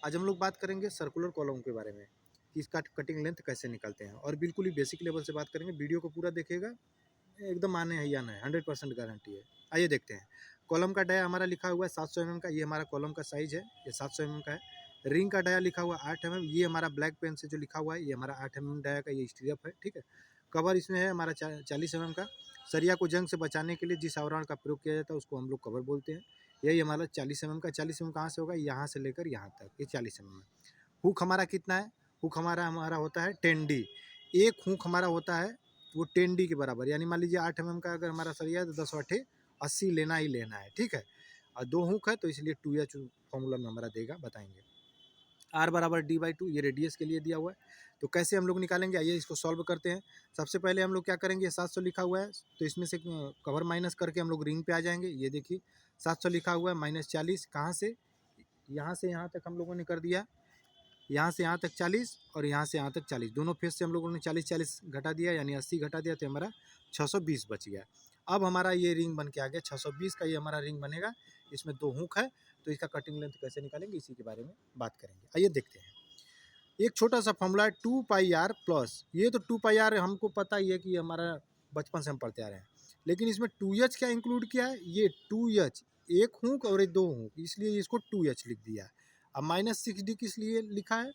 आज हम लोग बात करेंगे सर्कुलर कॉलम के बारे में कि इसका कटिंग लेंथ कैसे निकालते हैं, और बिल्कुल ही बेसिक लेवल से बात करेंगे। वीडियो को पूरा देखिएगा, एकदम आने है या नहीं, 100% गारंटी है। आइए देखते हैं। कॉलम का डाया हमारा लिखा हुआ है 700 mm का, ये हमारा कॉलम का साइज है, ये 700 mm का है। रिंग का डाया लिखा हुआ 8 mm, ये हमारा ब्लैक पेन से जो लिखा हुआ है ये हमारा 8 mm डाया का ये स्ट्रिप है, ठीक है। कवर इसमें है हमारा 40 mm का। सरिया को जंग से बचाने के लिए जिस आवरण का प्रयोग किया जाता है उसको हम लोग कवर बोलते हैं। यही हमारा 40 mm का। 40 mm कहाँ से होगा, यहाँ से लेकर यहाँ तक, ये 40 mm है। हुक हमारा कितना है, हुक हमारा होता है 10D। एक हुक हमारा होता है वो 10D के बराबर, यानी मान लीजिए 8 mm का अगर हमारा सरिया है तो 10 वाटे 80 लेना ही लेना है, ठीक है। और 2 हुक है तो इसलिए 2H फॉर्मूला में हमारा देगा, बताएंगे। R बराबर D/2, ये रेडियस के लिए दिया हुआ है। तो कैसे हम लोग निकालेंगे, आइए इसको सॉल्व करते हैं। सबसे पहले हम लोग क्या करेंगे, 700 लिखा हुआ है तो इसमें से कवर माइनस करके हम लोग रिंग पे आ जाएंगे। ये देखिए 700 लिखा हुआ है -40, कहाँ से, यहाँ से यहाँ तक हम लोगों ने कर दिया, यहाँ से यहाँ तक 40 और यहाँ से यहाँ तक 40, दोनों फेस से हम लोगों ने 40 घटा दिया, यानी 80 घटा दिया, तो हमारा 620 बच गया। अब हमारा ये रिंग बन के आ गया 620 का, ये हमारा रिंग बनेगा। इसमें 2 हुक है तो इसका कटिंग लेंथ कैसे निकालेंगे इसी के बारे में बात करेंगे। आइए देखते हैं। एक छोटा सा फॉर्मूला है 2πr प्लस, ये तो 2πr हमको पता ही है कि हमारा बचपन से हम पढ़ते आ रहे हैं, लेकिन इसमें 2h क्या इंक्लूड किया है, ये 2h, एक हुक और एक 2 हुक, इसलिए इसको 2h लिख दिया है। अब -6d किस लिए लिखा है,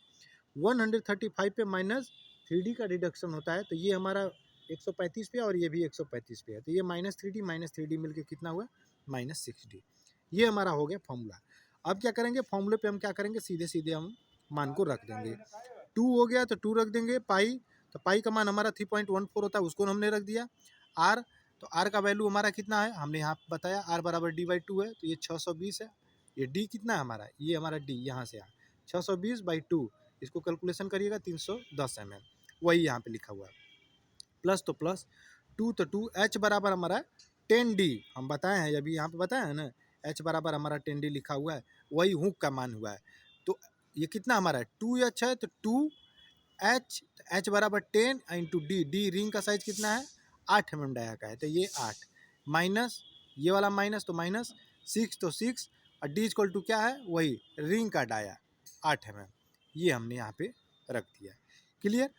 135 पे -3d का डिडक्शन होता है, तो ये हमारा 135 पे और ये भी 135 पे है, तो ये -3d मिलके कितना हुआ, -6d। ये हमारा हो गया फॉर्मूला। अब क्या करेंगे, फॉर्मूले पे हम क्या करेंगे, सीधे सीधे हम मान को रख देंगे। 2 हो गया तो 2 रख देंगे, पाई, तो पाई का मान हमारा 3.14 होता है, उसको हमने रख दिया। आर, तो आर का वैल्यू हमारा कितना है, हमने यहाँ बताया, आर बराबर D/2 है, तो ये 620 है। ये डी कितना है हमारा, ये हमारा डी यहाँ से 620/2, इसको कैलकुलेशन करिएगा 310 mm, वही यहाँ पे लिखा हुआ है। प्लस तो प्लस, 2 तो 2, एच बराबर हमारा 10D, हम बताए हैं अभी यहाँ पे बताया है ना, एच बराबर हमारा 10D लिखा हुआ है, वही हुक का मान हुआ है। तो ये कितना हमारा है, 2H है, तो 2H, H बराबर 10 इंटू डी, डी रिंग का साइज कितना है, 8 mm डाया का है, तो ये 8 माइनस ये वाला माइनस, तो -6 तो 6, और डी इक्वल टू क्या है, वही रिंग का डाया 8 mm, ये हमने यहाँ पे रख दिया। क्लियर।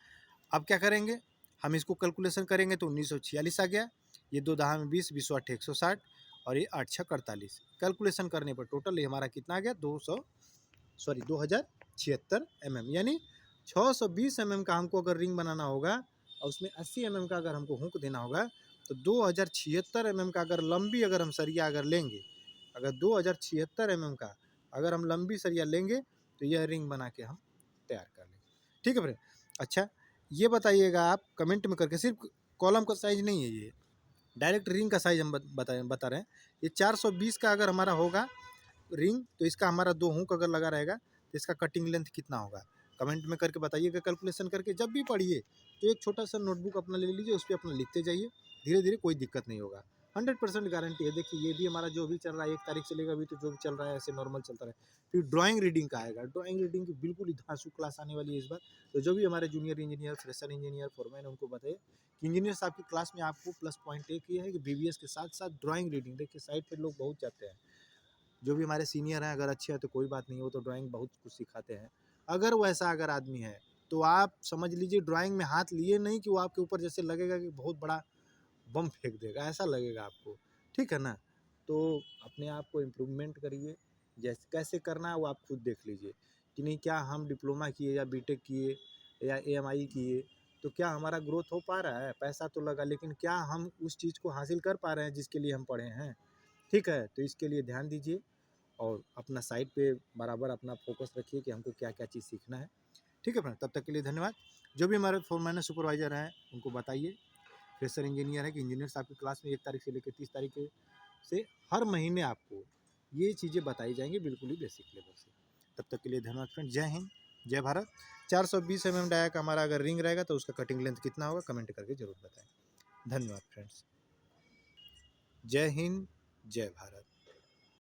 अब क्या करेंगे, हम इसको कैलकुलेशन करेंगे तो 1946 आ गया, ये 2 दहा में 20, 20 8 160, और ये 8 6 48, कैलकुलेशन करने पर टोटल ये हमारा कितना आ गया, 2076 mm, यानी 620 mm का हमको अगर रिंग बनाना होगा और उसमें 80 mm का अगर हमको हुक देना होगा, तो 2076 mm का अगर लंबी अगर हम सरिया अगर लेंगे, अगर 2076 mm का अगर हम लंबी सरिया लेंगे तो यह रिंग बना के हम तैयार कर लेंगे। ठीक है फ्रेंड। अच्छा ये बताइएगा आप कमेंट में करके, सिर्फ कॉलम का साइज नहीं है, ये डायरेक्ट रिंग का साइज हम बता रहे हैं। ये 420 का अगर हमारा होगा रिंग, तो इसका हमारा 2 हुक अगर लगा रहेगा तो इसका कटिंग लेंथ कितना होगा, कमेंट में करके बताइएगा। कैलकुलेशन करके जब भी पढ़िए तो एक छोटा सा नोटबुक अपना ले लीजिए, उस पर अपना लिखते जाइए, धीरे धीरे कोई दिक्कत नहीं होगा, 100% गारंटी है। देखिए ये भी हमारा जो भी चल रहा है 1 तारीख से लेकर अभी तो जो भी चल रहा है ऐसे नॉर्मल चलता रहे। फिर ड्राइंग रीडिंग का आएगा, ड्राइंग रीडिंग की बिल्कुल ही धांसू क्लास आने वाली है इस बार। तो जो भी हमारे junior engineer, fresher engineer, foreman, उनको बताइए कि इंजीनियर साहब की क्लास में आपको प्लस पॉइंट एक ये है कि BBS के साथ साथ ड्राइंग रीडिंग, देखिए साइड पर लोग बहुत जाते हैं, जो भी हमारे सीनियर हैं अगर अच्छे हैं तो कोई बात नहीं, वो तो ड्राइंग बहुत कुछ सिखाते हैं। अगर वैसा अगर आदमी है तो आप समझ लीजिए ड्राइंग में हाथ लिए नहीं कि वो आपके ऊपर जैसे लगेगा कि बहुत बड़ा बम फेंक देगा, ऐसा लगेगा आपको, ठीक है ना। तो अपने आप को इम्प्रूवमेंट करिए, जैसे कैसे करना है वो आप खुद देख लीजिए कि नहीं, क्या हम डिप्लोमा किए या बीटेक किए या AMI किए तो क्या हमारा ग्रोथ हो पा रहा है, पैसा तो लगा, लेकिन क्या हम उस चीज़ को हासिल कर पा रहे हैं जिसके लिए हम पढ़े हैं। ठीक है, तो इसके लिए ध्यान दीजिए और अपना साइड पे बराबर अपना फोकस रखिए कि हमको क्या क्या चीज़ सीखना है। ठीक है फ्रेंड, तब तक के लिए धन्यवाद। जो भी हमारे फोरमैन सुपरवाइजर हैं उनको बताइए, फ्रेशर इंजीनियर है कि इंजीनियर साहब की क्लास में 1 तारीख से लेकर 30 तारीख से हर महीने आपको ये चीज़ें बताई जाएंगी, बिल्कुल ही बेसिक लेवल से। तब तक के लिए धन्यवाद फ्रेंड, जय हिंद जय भारत। 420 mm डाया का हमारा अगर रिंग रहेगा तो उसका कटिंग लेंथ कितना होगा कमेंट करके जरूर बताएं। धन्यवाद फ्रेंड्स, जय हिंद जय भारत।